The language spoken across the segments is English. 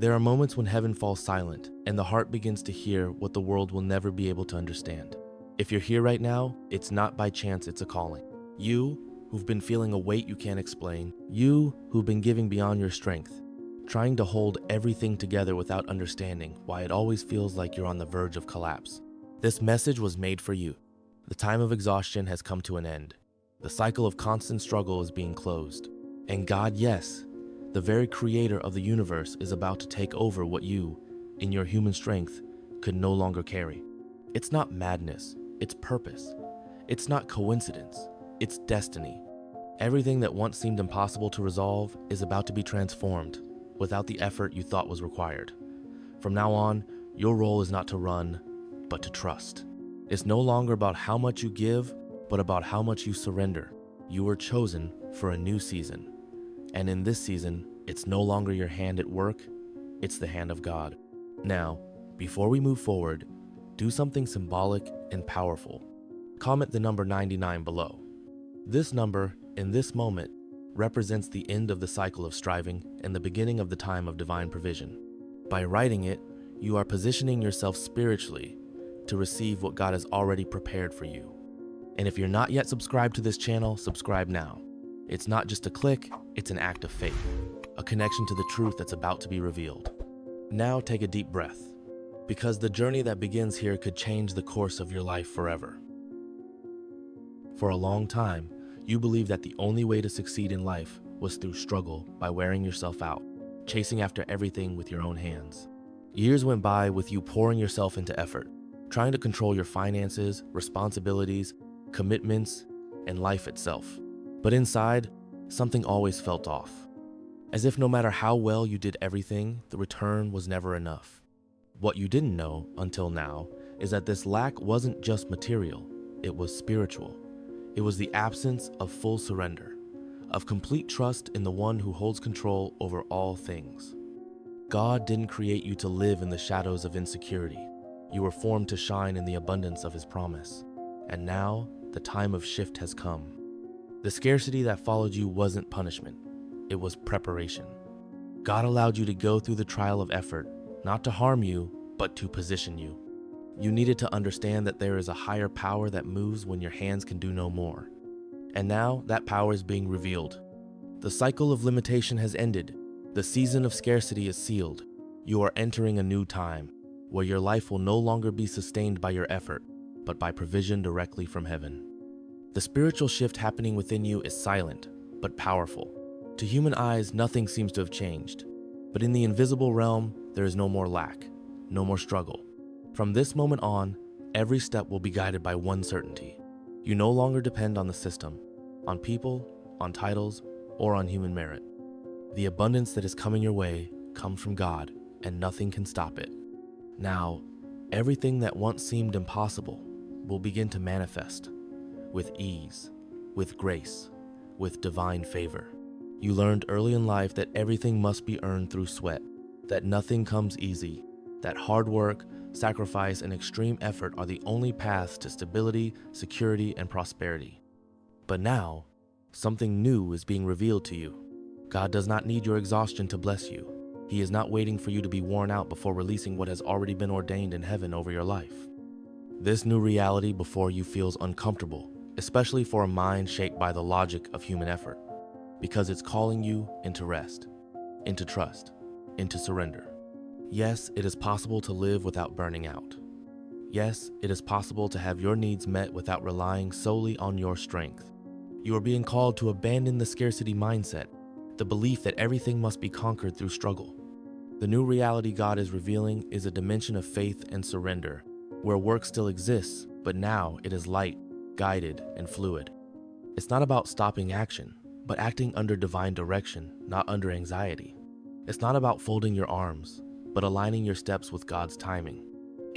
There are moments when heaven falls silent and the heart begins to hear what the world will never be able to understand. If you're here right now, it's not by chance, it's a calling. You, who've been feeling a weight you can't explain, you who've been giving beyond your strength, trying to hold everything together without understanding why it always feels like you're on the verge of collapse. This message was made for you. The time of exhaustion has come to an end. The cycle of constant struggle is being closed. And God, yes, the very creator of the universe, is about to take over what you, in your human strength, could no longer carry. It's not madness, it's purpose. It's not coincidence, it's destiny. Everything that once seemed impossible to resolve is about to be transformed without the effort you thought was required. From now on, your role is not to run, but to trust. It's no longer about how much you give, but about how much you surrender. You were chosen for a new season. And in this season, it's no longer your hand at work, it's the hand of God. Now, before we move forward, do something symbolic and powerful. Comment the number 99 below. This number, in this moment, represents the end of the cycle of striving and the beginning of the time of divine provision. By writing it, you are positioning yourself spiritually to receive what God has already prepared for you. And if you're not yet subscribed to this channel, subscribe now. It's not just a click, it's an act of faith, a connection to the truth that's about to be revealed. Now take a deep breath, because the journey that begins here could change the course of your life forever. For a long time, you believed that the only way to succeed in life was through struggle by wearing yourself out, chasing after everything with your own hands. Years went by with you pouring yourself into effort, trying to control your finances, responsibilities, commitments, and life itself. But inside, something always felt off. As if no matter how well you did everything, the return was never enough. What you didn't know until now is that this lack wasn't just material, it was spiritual. It was the absence of full surrender, of complete trust in the one who holds control over all things. God didn't create you to live in the shadows of insecurity. You were formed to shine in the abundance of His promise. And now, the time of shift has come. The scarcity that followed you wasn't punishment, it was preparation. God allowed you to go through the trial of effort, not to harm you, but to position you. You needed to understand that there is a higher power that moves when your hands can do no more. And now that power is being revealed. The cycle of limitation has ended. The season of scarcity is sealed. You are entering a new time, where your life will no longer be sustained by your effort, but by provision directly from heaven. The spiritual shift happening within you is silent, but powerful. To human eyes, nothing seems to have changed. But in the invisible realm, there is no more lack, no more struggle. From this moment on, every step will be guided by one certainty. You no longer depend on the system, on people, on titles, or on human merit. The abundance that is coming your way comes from God, and nothing can stop it. Now, everything that once seemed impossible will begin to manifest with ease, with grace, with divine favor. You learned early in life that everything must be earned through sweat, that nothing comes easy, that hard work, sacrifice, and extreme effort are the only paths to stability, security, and prosperity. But now, something new is being revealed to you. God does not need your exhaustion to bless you. He is not waiting for you to be worn out before releasing what has already been ordained in heaven over your life. This new reality before you feels uncomfortable, especially for a mind shaped by the logic of human effort, because it's calling you into rest, into trust, into surrender. Yes, it is possible to live without burning out. Yes, it is possible to have your needs met without relying solely on your strength. You are being called to abandon the scarcity mindset, the belief that everything must be conquered through struggle. The new reality God is revealing is a dimension of faith and surrender, where work still exists, but now it is light, guided, and fluid. It's not about stopping action, but acting under divine direction, not under anxiety. It's not about folding your arms, but aligning your steps with God's timing.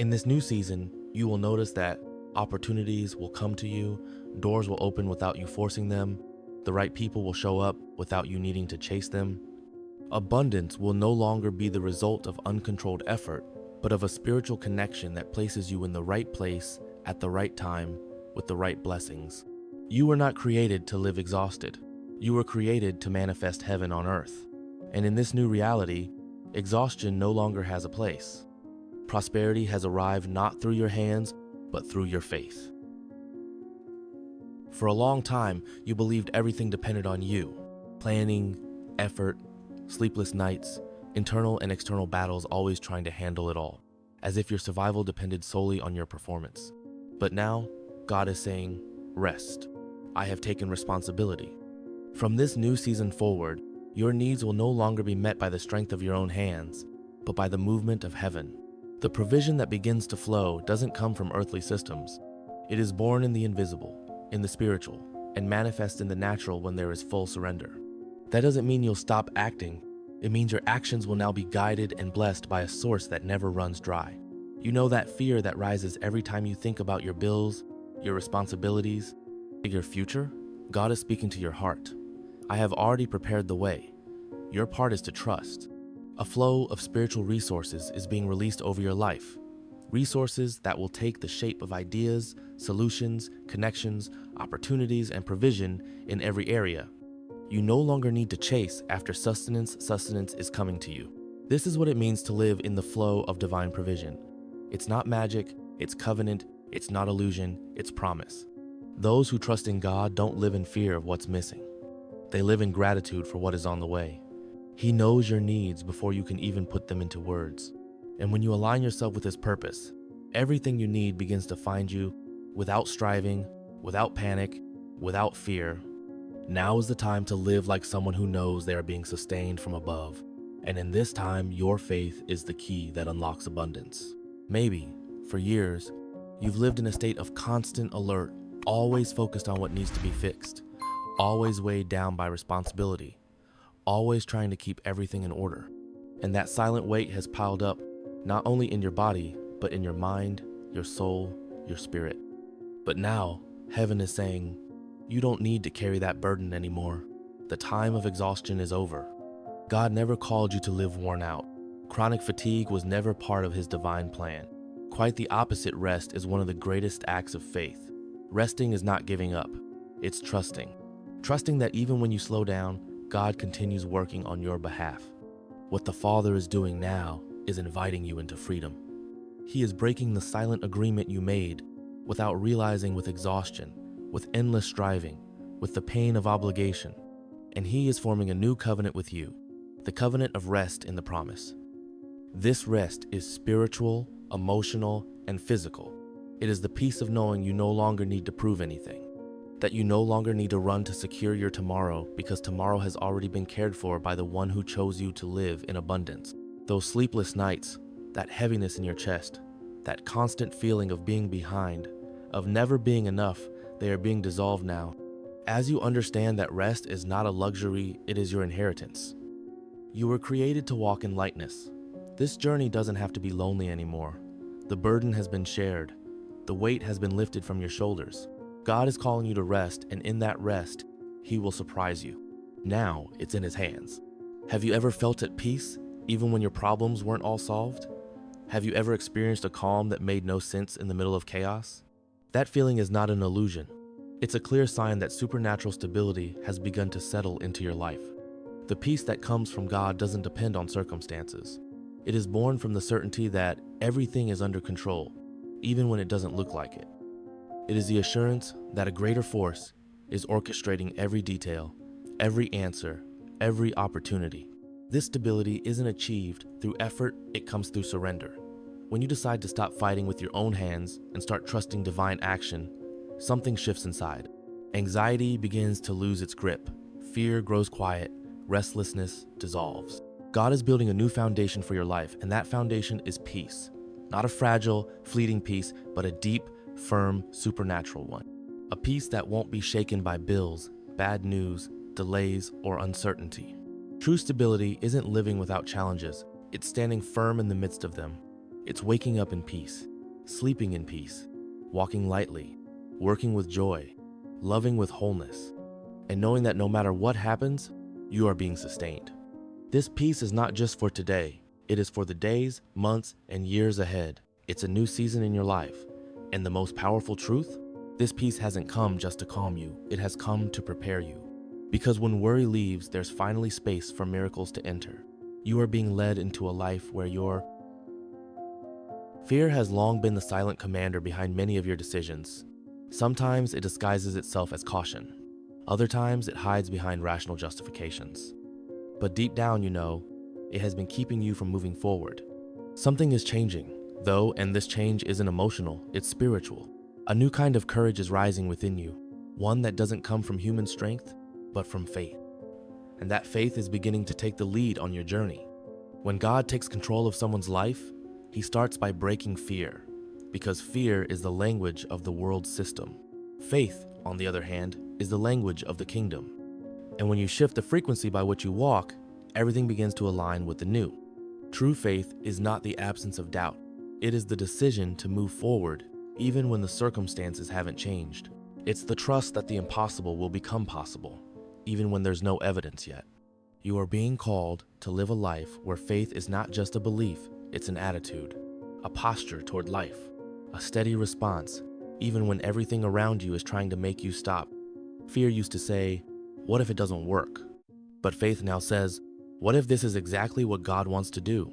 In this new season, you will notice that opportunities will come to you, doors will open without you forcing them, the right people will show up without you needing to chase them. Abundance will no longer be the result of uncontrolled effort, but of a spiritual connection that places you in the right place at the right time with the right blessings. You were not created to live exhausted. You were created to manifest heaven on earth. And in this new reality, Exhaustion no longer has a place. Prosperity has arrived not through your hands, but through your faith. For a long time, you believed everything depended on you. Planning, effort, sleepless nights, internal and external battles, always trying to handle it all, as if your survival depended solely on your performance. But now, God is saying, rest. I have taken responsibility. From this new season forward, your needs will no longer be met by the strength of your own hands, but by the movement of heaven. The provision that begins to flow doesn't come from earthly systems. It is born in the invisible, in the spiritual, and manifests in the natural when there is full surrender. That doesn't mean you'll stop acting. It means your actions will now be guided and blessed by a source that never runs dry. You know that fear that rises every time you think about your bills, your responsibilities, your future? God is speaking to your heart. I have already prepared the way. Your part is to trust. A flow of spiritual resources is being released over your life. Resources that will take the shape of ideas, solutions, connections, opportunities, and provision in every area. You no longer need to chase after sustenance. Sustenance is coming to you. This is what it means to live in the flow of divine provision. It's not magic, it's covenant, it's not illusion, it's promise. Those who trust in God don't live in fear of what's missing. They live in gratitude for what is on the way. He knows your needs before you can even put them into words. And when you align yourself with His purpose, everything you need begins to find you without striving, without panic, without fear. Now is the time to live like someone who knows they are being sustained from above. And in this time, your faith is the key that unlocks abundance. Maybe, for years, you've lived in a state of constant alert, always focused on what needs to be fixed, always weighed down by responsibility, always trying to keep everything in order. And that silent weight has piled up, not only in your body, but in your mind, your soul, your spirit. But now, heaven is saying, you don't need to carry that burden anymore. The time of exhaustion is over. God never called you to live worn out. Chronic fatigue was never part of His divine plan. Quite the opposite, rest is one of the greatest acts of faith. Resting is not giving up, it's trusting. Trusting that even when you slow down, God continues working on your behalf. What the Father is doing now is inviting you into freedom. He is breaking the silent agreement you made without realizing, with exhaustion, with endless striving, with the pain of obligation. And He is forming a new covenant with you, the covenant of rest in the promise. This rest is spiritual, emotional, and physical. It is the peace of knowing you no longer need to prove anything, that you no longer need to run to secure your tomorrow because tomorrow has already been cared for by the one who chose you to live in abundance. Those sleepless nights, that heaviness in your chest, that constant feeling of being behind, of never being enough, they are being dissolved now. As you understand that rest is not a luxury, it is your inheritance. You were created to walk in lightness. This journey doesn't have to be lonely anymore. The burden has been shared. The weight has been lifted from your shoulders. God is calling you to rest, and in that rest, He will surprise you. Now it's in His hands. Have you ever felt at peace, even when your problems weren't all solved? Have you ever experienced a calm that made no sense in the middle of chaos? That feeling is not an illusion. It's a clear sign that supernatural stability has begun to settle into your life. The peace that comes from God doesn't depend on circumstances. It is born from the certainty that everything is under control, even when it doesn't look like it. It is the assurance that a greater force is orchestrating every detail, every answer, every opportunity. This stability isn't achieved through effort, it comes through surrender. When you decide to stop fighting with your own hands and start trusting divine action, something shifts inside. Anxiety begins to lose its grip. Fear grows quiet. Restlessness dissolves. God is building a new foundation for your life, and that foundation is peace. Not a fragile, fleeting peace, but a deep, firm, supernatural one. A peace that won't be shaken by bills, bad news, delays, or uncertainty. True stability isn't living without challenges. It's standing firm in the midst of them. It's waking up in peace, sleeping in peace, walking lightly, working with joy, loving with wholeness, and knowing that no matter what happens, you are being sustained. This peace is not just for today. It is for the days, months, and years ahead. It's a new season in your life. And the most powerful truth? This peace hasn't come just to calm you. It has come to prepare you. Because when worry leaves, there's finally space for miracles to enter. You are being led into a life where fear has long been the silent commander behind many of your decisions. Sometimes it disguises itself as caution. Other times it hides behind rational justifications. But deep down, you know, it has been keeping you from moving forward. Something is changing, though, and this change isn't emotional, it's spiritual. A new kind of courage is rising within you, one that doesn't come from human strength, but from faith. And that faith is beginning to take the lead on your journey. When God takes control of someone's life, He starts by breaking fear, because fear is the language of the world's system. Faith, on the other hand, is the language of the kingdom. And when you shift the frequency by which you walk, everything begins to align with the new. True faith is not the absence of doubt. It is the decision to move forward, even when the circumstances haven't changed. It's the trust that the impossible will become possible, even when there's no evidence yet. You are being called to live a life where faith is not just a belief, it's an attitude, a posture toward life, a steady response, even when everything around you is trying to make you stop. Fear used to say, "What if it doesn't work?" But faith now says, "What if this is exactly what God wants to do?"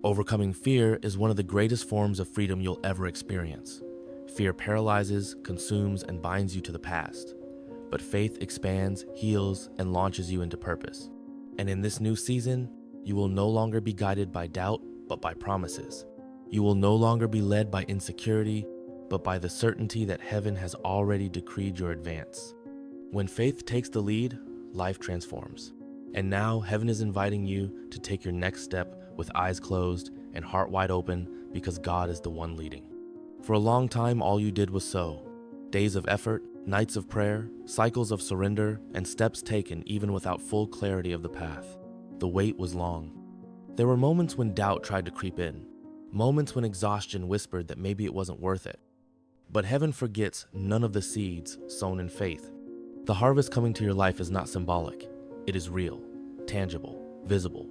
Overcoming fear is one of the greatest forms of freedom you'll ever experience. Fear paralyzes, consumes, and binds you to the past. But faith expands, heals, and launches you into purpose. And in this new season, you will no longer be guided by doubt, but by promises. You will no longer be led by insecurity, but by the certainty that heaven has already decreed your advance. When faith takes the lead, life transforms. And now heaven is inviting you to take your next step with eyes closed and heart wide open, because God is the one leading. For a long time, all you did was sow. Days of effort, nights of prayer, cycles of surrender, and steps taken even without full clarity of the path. The wait was long. There were moments when doubt tried to creep in, moments when exhaustion whispered that maybe it wasn't worth it. But heaven forgets none of the seeds sown in faith. The harvest coming to your life is not symbolic. It is real, tangible, visible,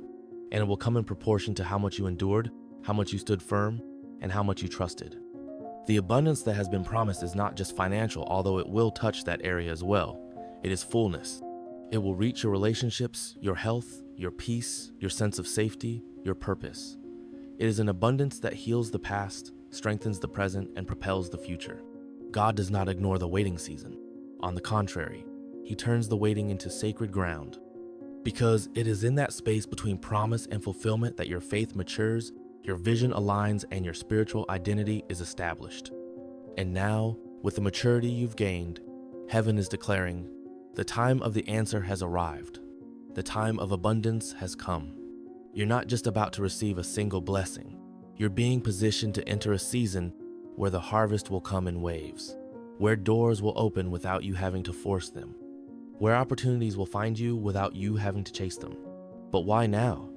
and it will come in proportion to how much you endured, how much you stood firm, and how much you trusted. The abundance that has been promised is not just financial, although it will touch that area as well. It is fullness. It will reach your relationships, your health, your peace, your sense of safety, your purpose. It is an abundance that heals the past, strengthens the present, and propels the future. God does not ignore the waiting season. On the contrary, He turns the waiting into sacred ground. Because it is in that space between promise and fulfillment that your faith matures, your vision aligns, and your spiritual identity is established. And now, with the maturity you've gained, heaven is declaring, the time of the answer has arrived. The time of abundance has come. You're not just about to receive a single blessing. You're being positioned to enter a season where the harvest will come in waves, where doors will open without you having to force them, where opportunities will find you without you having to chase them. But why now?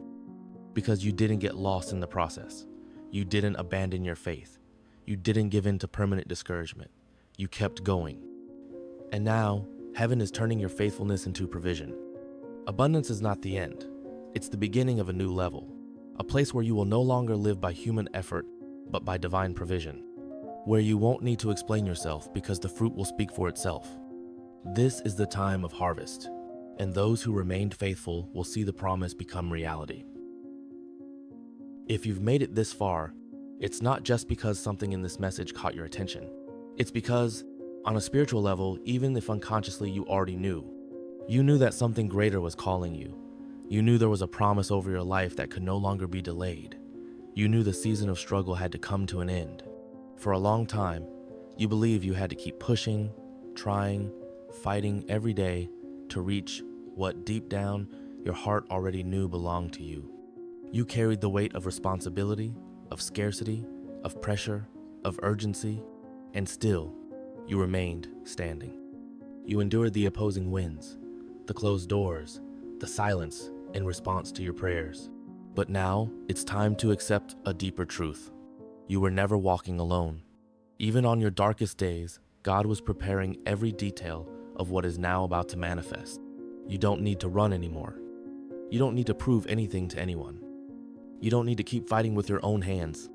Because you didn't get lost in the process. You didn't abandon your faith. You didn't give in to permanent discouragement. You kept going. And now, heaven is turning your faithfulness into provision. Abundance is not the end. It's the beginning of a new level, a place where you will no longer live by human effort, but by divine provision, where you won't need to explain yourself because the fruit will speak for itself. This is the time of harvest, and those who remained faithful will see the promise become reality. If you've made it this far, it's not just because something in this message caught your attention. It's because, on a spiritual level, even if unconsciously you already knew, you knew that something greater was calling you. You knew there was a promise over your life that could no longer be delayed. You knew the season of struggle had to come to an end. For a long time, you believed you had to keep pushing, trying, fighting every day to reach what deep down your heart already knew belonged to you. You carried the weight of responsibility, of scarcity, of pressure, of urgency, and still, you remained standing. You endured the opposing winds, the closed doors, the silence in response to your prayers. But now, it's time to accept a deeper truth. You were never walking alone. Even on your darkest days, God was preparing every detail of what is now about to manifest. You don't need to run anymore. You don't need to prove anything to anyone. You don't need to keep fighting with your own hands,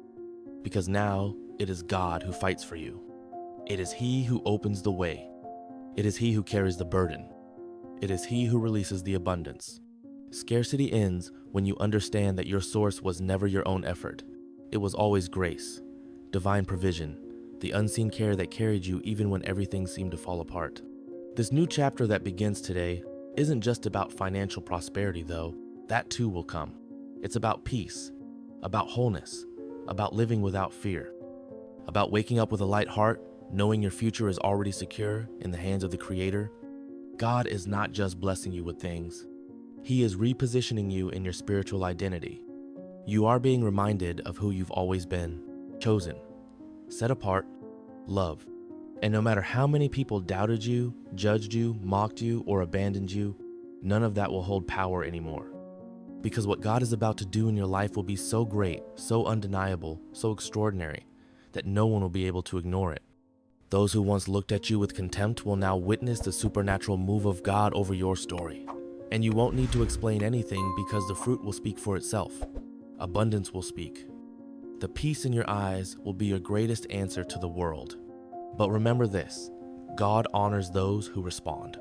because now it is God who fights for you. It is He who opens the way. It is He who carries the burden. It is He who releases the abundance. Scarcity ends when you understand that your source was never your own effort. It was always grace, divine provision, the unseen care that carried you even when everything seemed to fall apart. This new chapter that begins today isn't just about financial prosperity, though. That too will come. It's about peace, about wholeness, about living without fear, about waking up with a light heart, knowing your future is already secure in the hands of the Creator. God is not just blessing you with things. He is repositioning you in your spiritual identity. You are being reminded of who you've always been, chosen, set apart, loved. And no matter how many people doubted you, judged you, mocked you, or abandoned you, none of that will hold power anymore. Because what God is about to do in your life will be so great, so undeniable, so extraordinary, that no one will be able to ignore it. Those who once looked at you with contempt will now witness the supernatural move of God over your story. And you won't need to explain anything because the fruit will speak for itself. Abundance will speak. The peace in your eyes will be your greatest answer to the world. But remember this, God honors those who respond.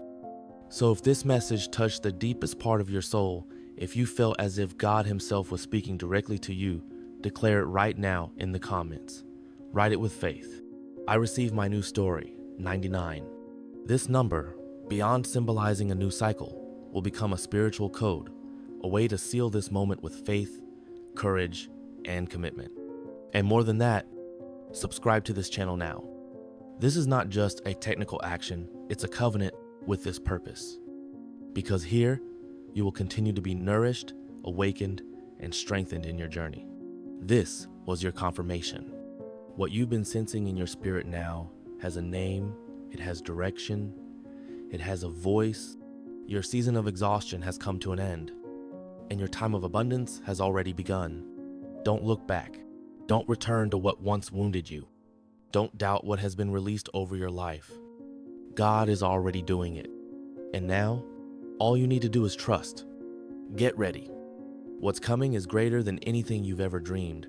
So if this message touched the deepest part of your soul, if you felt as if God Himself was speaking directly to you, declare it right now in the comments. Write it with faith. I received my new story, 99. This number, beyond symbolizing a new cycle, will become a spiritual code, a way to seal this moment with faith, courage, and commitment. And more than that, subscribe to this channel now. This is not just a technical action, it's a covenant with this purpose. Because here, you will continue to be nourished, awakened, and strengthened in your journey. This was your confirmation. What you've been sensing in your spirit now has a name, it has direction, it has a voice. Your season of exhaustion has come to an end, and your time of abundance has already begun. Don't look back. Don't return to what once wounded you. Don't doubt what has been released over your life. God is already doing it. And now, all you need to do is trust. Get ready. What's coming is greater than anything you've ever dreamed.